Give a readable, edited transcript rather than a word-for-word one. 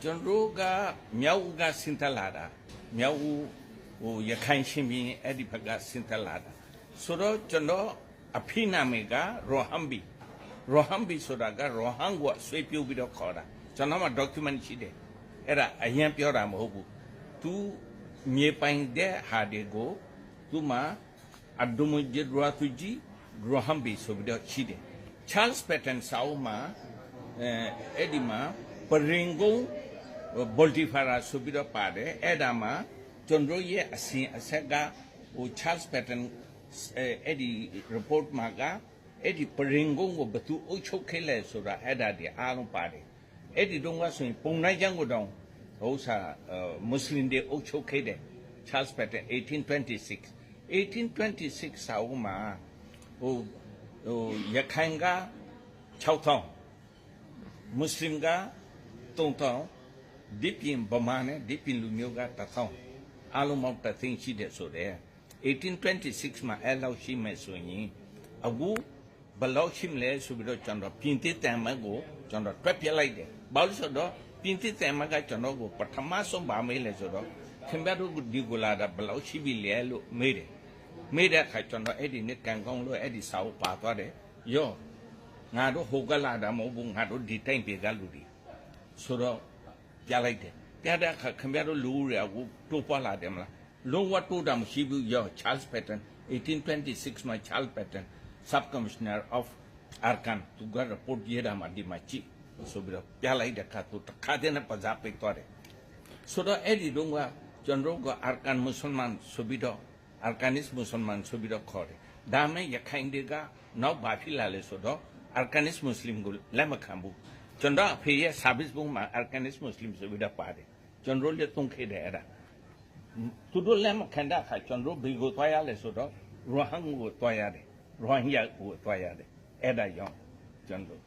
ကျွန်တော်ကမြောက်ကစင်တက်လာတာမြောက်ရခိုင်ရှင်ပြည်အဲ့ဒီဘက်ကစင်တက်လာတာဆိုတော့ကျွန်တော်အဖိနာမေကရိုဟမ်ဘီဆိုတာကရိုဟန်ကိုဆွေးပြုတ်ပြီးတော့ခေါ်တာကျွန်တော်မှ document ရှိတယ်အဲ့ဒါအရင်ပြောတာမဟုတ်ဘူးသူမြေပိုင်တဲ့ဟာတွေကိုသူမှအဒူမဂျီဒရာသူဂျီရိုဟမ်ဘီဆိုပြီးတော့ရှိတယ် Charles Patton ဆောင်းမှာအဲ့ဒီမှာပရင်ကုန်းဘော်တီဖာရာဆိုပြီးတော့ပါတယ်အဲ့ဒါမှာကျွန်တော်ရဲ့အစဉ်အဆက်ကCharles Patton အဲ့ဒီ report မှာကအဲ့ဒီပရင်ကုန်းကိုဘယ်သူအုပ်ချုပ်ခဲ့လဲဆိုတာအဲ့ဒါတွေအားလုံးပါတယ်အဲ့ဒီတုန်းကဆိုရင်ပုံနိုင်ချမ်းကိုတောင်ဟိုစာမွတ်စလင်တွေအုပ်ချုပ်ခဲ့တယ် Charles Patton 1826ဆောင်းမှာရခိုင်က6000မွတ်စလင်က3000ဒီပြင်ဗမာနဲ့ဒီပြင်လူမျိုးက1000အားလုံးပေါင်း1000ရှိတယ်ဆိုတော့1826မှာအဲ့လောက်ရှိမယ်ဆိုရင်အခုဘယ်လောက်ရှိမလဲဆိုပြီးတော့ကျွန်တော်ပြင်သစ်တန်မတ်ကိုကျွန်တော်တွက်ပြလိုက်တယ်ဘာလို့ဆိုတော့ပြင်သစ်တန်မတ်ကကျွန်တော်ကိုပထမဆုံးပါမေးလဲဆိုတော့ခင်ဗျားတို့ဒီကိုလာတာဘယ်လောက်ရှိပြီလဲလို့မေးတဲ့အခါကျွန်တော်အဲ့ဒီနဲ့ကန်ကောင်းလို့အဲ့ဒီစာအုပ်ပါသွားတယ်ယောငါတို့ဟိုကလာတာမဟုတ်ဘူးငါတို့ဒီတိုင်းပြေကလူတွေဆိုတော့ပြလိုက်တယ်ပြတဲ့အခါခင်ဗျားတို့လူတွေအခုတိုးပွားလာတယ်မလားလုံးဝတိုးတာမရှိဘူးရော Charles Patton 1826မှာ Charles Patton Sub Commissioner of Arkan သူက report ရေးတာမှဒီမှာကြည့်ဆိုပြီးတော့ပြလိုက်တဲ့အခါသူတစ်ခါတည်းနဲ့ပဇာပိတ်သွားတယ်ဆိုတော့အဲ့ဒီတုန်းကကျွန်တော်က Arkan Musliman ဆိုပြီးတော့ Arkanis Musliman ဆိုပြီးတော့ခေါ်တယ်ဒါမဲ့ရခိုင်တွေကနောက်ဘာဖြစ်လာလဲဆိုတော့ Arkanis Muslim ကိုလက်မခံဘူးကျွန်တော်အဖေရဲ့ service ဘုံမှာ Arkanis Muslim ဆိုပြီးတော့ပါတယ်ကျွန်တော်လည်းသုံးခဲ့တယ်အဲ့ဒါသူတို့လည်းမခံတဲ့အခါကျွန်တော်ဘီကိုသွားရလဲဆိုတော့ရိုဟန်ကိုသွားရတယ်ရိုဟန်ယာကိုသွားရတယ်အဲ့ဒါကြောင့်ကျွန်တော်